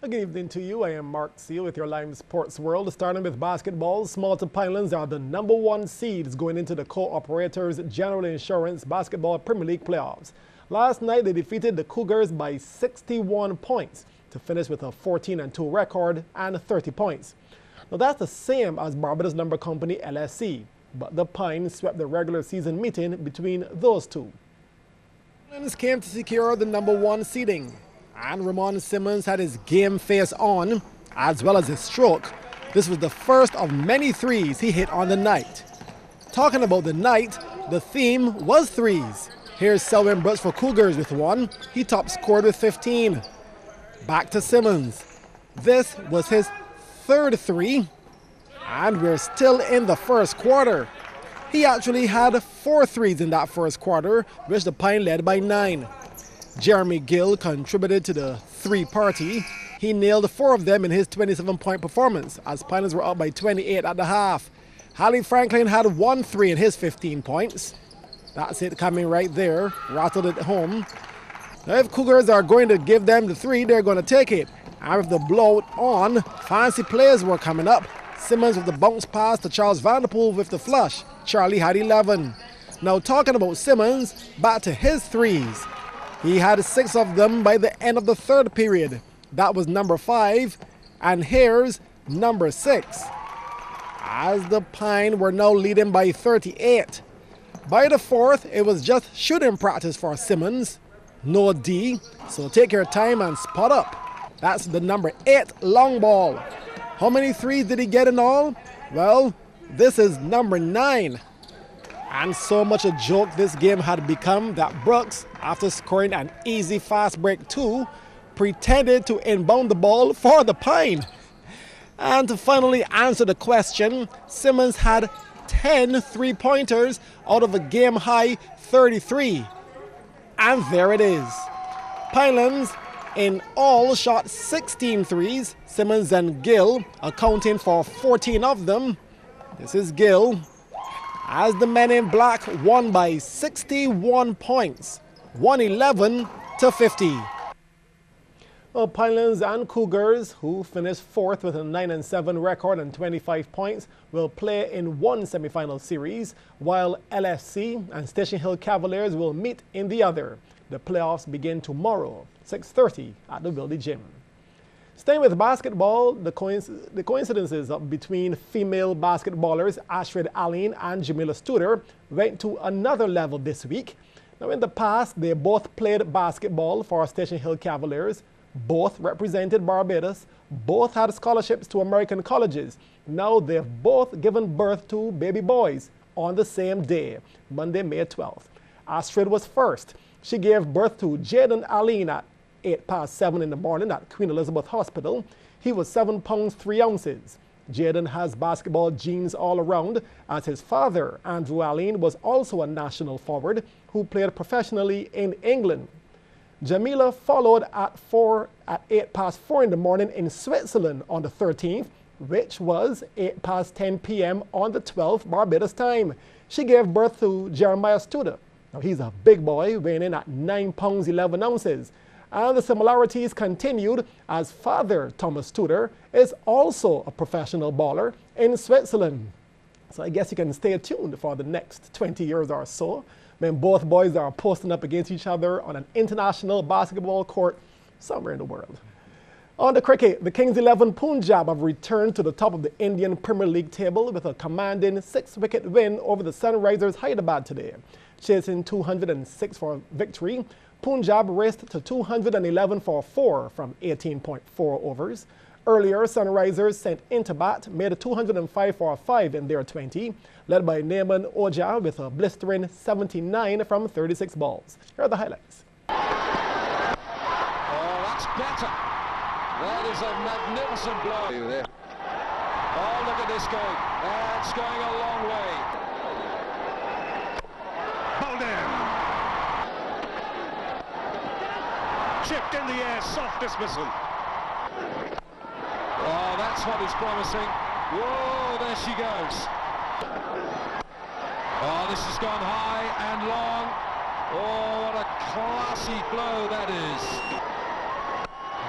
Good evening to you. I am Mark Seal with your live sports world. Starting with basketball, Smalta Pinelands are the #1 seeds going into the Co-Operators General Insurance Basketball Premier League playoffs. Last night, they defeated the Cougars by 61 points to finish with a 14-2 record and 30 points. Now, that's the same as Barbados lumber company LSC, but the Pines swept the regular season meeting between those two. Pinelands came to secure the #1 seeding, and Ramon Simmons had his game face on, as well as his stroke. This was the first of many threes he hit on the night. Talking about the night, the theme was threes. Here's Selwyn Brooks for Cougars with one. He top scored with 15. Back to Simmons. This was his third three, and we're still in the first quarter. He actually had 4 threes in that first quarter, which the Pine led by 9. Jeremy Gill contributed to the three-party. He nailed 4 of them in his 27-point performance, as Piners were up by 28 at the half. Hallie Franklin had 1 3 in his 15 points. That's it coming right there, rattled it home. Now if Cougars are going to give them the 3, they're going to take it. And with the blowout on, fancy players were coming up. Simmons with the bounce pass to Charles Vanderpool with the flush. Charlie had 11. Now talking about Simmons, back to his threes. He had 6 of them by the end of the third period. That was number 5, and here's number 6. As the Pine were now leading by 38. By the fourth, it was just shooting practice for Simmons. No D, so take your time and spot up. That's the number 8 long ball. How many threes did he get in all? Well, this is number 9. And so much a joke this game had become that Brooks, after scoring an easy fast break 2, pretended to inbound the ball for the Pine. And to finally answer the question, Simmons had 10 three-pointers out of a game-high 33. And there it is. Pinelands in all shot 16 threes, Simmons and Gill accounting for 14 of them. This is Gill, as the men in black won by 61 points, 111 to 50. Well, Pinelands and Cougars, who finished 4th with a 9-7 record and 25 points, will play in one semifinal series, while LFC and Station Hill Cavaliers will meet in the other. The playoffs begin tomorrow, 6:30 at the Wildy Gym. Staying with basketball, the coincidences between female basketballers Ashrid Aline and Jamila Studer went to another level this week. Now, in the past, they both played basketball for Station Hill Cavaliers. Both represented Barbados. Both had scholarships to American colleges. Now they've both given birth to baby boys on the same day, Monday, May 12th. Astrid was first. She gave birth to Jaden Aline at 7:08 in the morning at Queen Elizabeth Hospital. He was 7 pounds 3 ounces. Jaden has basketball genes all around, as his father, Andrew Aline, was also a national forward who played professionally in England. Jamila followed at 8:04 in the morning in Switzerland on the 13th, which was 10:08 p.m. on the 12th Barbados time. She gave birth to Jeremiah Studer. Now he's a big boy, weighing in at 9 pounds 11 ounces. And the similarities continued as father Thomas Studer is also a professional baller in Switzerland. So I guess you can stay tuned for the next 20 years or so, when both boys are posting up against each other on an international basketball court somewhere in the world. On the cricket, the Kings 11 Punjab have returned to the top of the Indian Premier League table with a commanding 6-wicket win over the Sunrisers Hyderabad today. Chasing 206 for a victory, Punjab raced to 211 for 4 from 18.4 overs. Earlier, Sunrisers sent into bat, made 205 for 5 in their 20, led by Naaman Oja with a blistering 79 from 36 balls. Here are the highlights. Oh, that's better. That is a magnificent blow. Oh, look at this going. That's going a long way. Bolden. Chipped in the air, soft dismissal. Oh, that's what is promising. Whoa, there she goes. Oh, this has gone high and long. Oh, what a classy blow that is.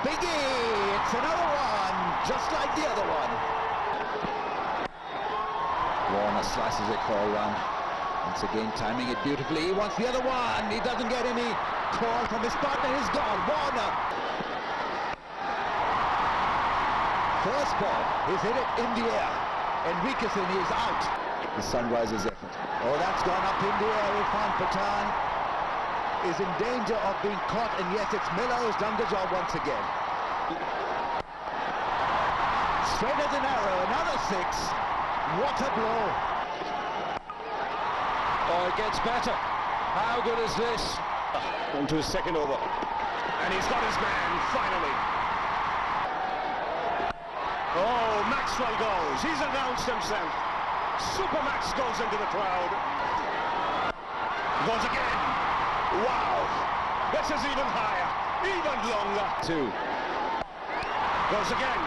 biggie! It's another one, just like the other one. Warner slices it for a run. Once again, timing it beautifully. He wants the other one. He doesn't get any call from his partner. He's gone. Warner. First ball. He's hit it in the air. Enriquezson is out. The Sunrisers effort. Oh, that's gone up in the air. Irfan Pathan is in danger of being caught. And yes, it's Miller who's done the job once again. Straight as an arrow. Another 6. What a blow. Oh, it gets better. How good is this? Into his second over. And he's got his man, finally. Oh, Maxwell goes. He's announced himself. Supermax goes into the crowd. Goes again. Wow. This is even higher. Even longer. 2. Goes again.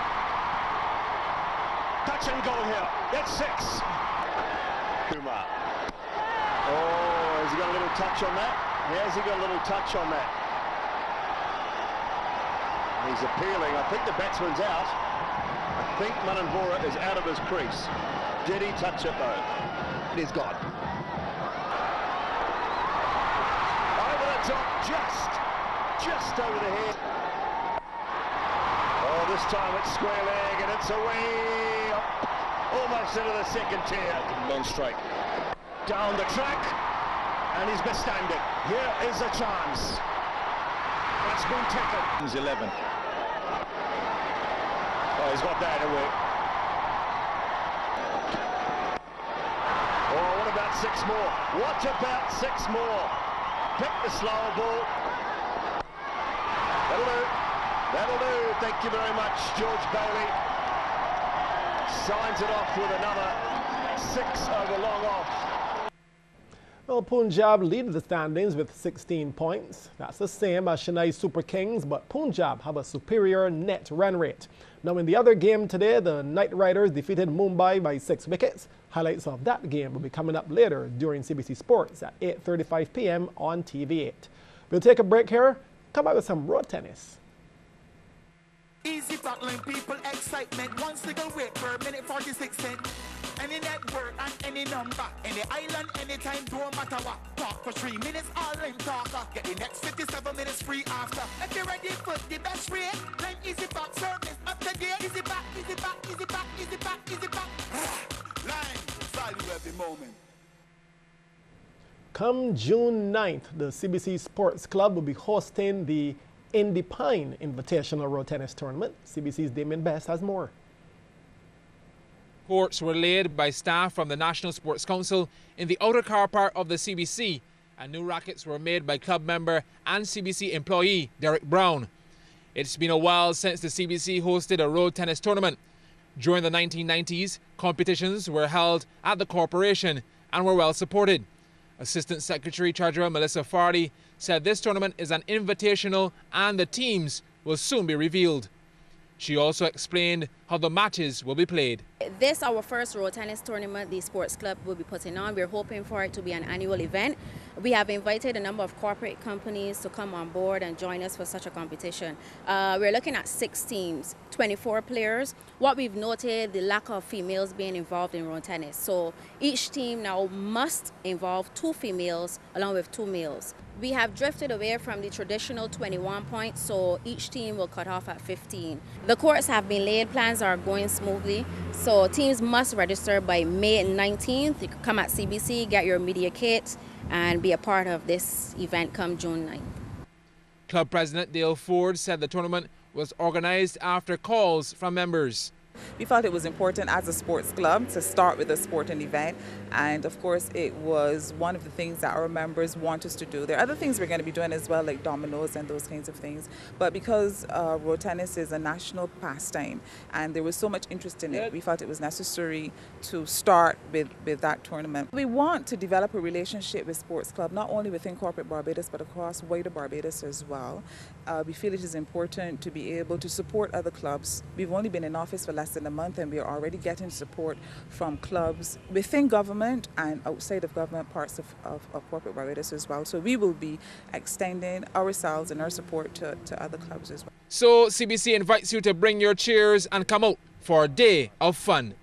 Touch and go here. It's 6. Kumar. Oh, has he got a little touch on that? Has he got a little touch on that? He's appealing. I think the batsman's out. I think Mananvora is out of his crease. Did he touch it though? It is gone. Over the top, just over the head. Oh, this time it's square leg and it's away up, almost into the second tier. Long strike. Down the track, and he's misstand it. Here is a chance. That's been taken. He's 11. Oh, he's got that away. Oh, what about 6 more? What about 6 more? Pick the slower ball. That'll do. That'll do. Thank you very much, George Bailey. Signs it off with another 6 over long off. Well, Punjab lead the standings with 16 points. That's the same as Chennai Super Kings, but Punjab have a superior net run rate. Now, in the other game today, the Knight Riders defeated Mumbai by 6 wickets. Highlights of that game will be coming up later during CBC Sports at 8:35 p.m. on TV8. We'll take a break here. Come back with some road tennis. Easy battling people, excitement. One single wait per minute 46 cents. Any network and any number. Any island, anytime, don't matter what. Talk for 3 minutes, all in talker. Get the next 57 minutes free after. If you're ready for the best rate, then Easy Back service up to date. Easy Back, Easy Back, Easy Back, Easy Back, Easy Back. Line, value every moment. Come June 9th, the CBC Sports Club will be hosting the Indy Pine Invitational Road Tennis Tournament. CBC's Damien Best has more. Courts were laid by staff from the National Sports Council in the outer car park of the CBC, and new rackets were made by club member and CBC employee Derek Brown. It's been a while since the CBC hosted a road tennis tournament. During the 1990s, competitions were held at the corporation and were well supported. Assistant Secretary Treasurer Melissa Fardy said this tournament is an invitational and the teams will soon be revealed. She also explained how the matches will be played. This our first road tennis tournament the sports club will be putting on. We're hoping for it to be an annual event. We have invited a number of corporate companies to come on board and join us for such a competition. We're looking at 6 teams, 24 players. What we've noted, the lack of females being involved in road tennis. So each team now must involve 2 females along with 2 males. We have drifted away from the traditional 21 points, so each team will cut off at 15. The courts have been laid, plans are going smoothly, so teams must register by May 19th. You can come at CBC, get your media kit, and be a part of this event come June 9th. Club President Dale Ford said the tournament was organized after calls from members. We felt it was important as a sports club to start with a sporting event, and of course it was one of the things that our members want us to do. There are other things we're going to be doing as well, like dominoes and those kinds of things, but because road tennis is a national pastime and there was so much interest in it, we felt it was necessary to start with that tournament. We want to develop a relationship with sports club, not only within corporate Barbados but across wider Barbados as well. We feel it is important to be able to support other clubs. We've only been in office for less less than a month, and we are already getting support from clubs within government and outside of government parts of corporate Barbados as well. So we will be extending ourselves and our support to other clubs as well. So CBC invites you to bring your cheers and come out for a day of fun.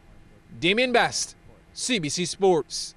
Damien Best, CBC Sports.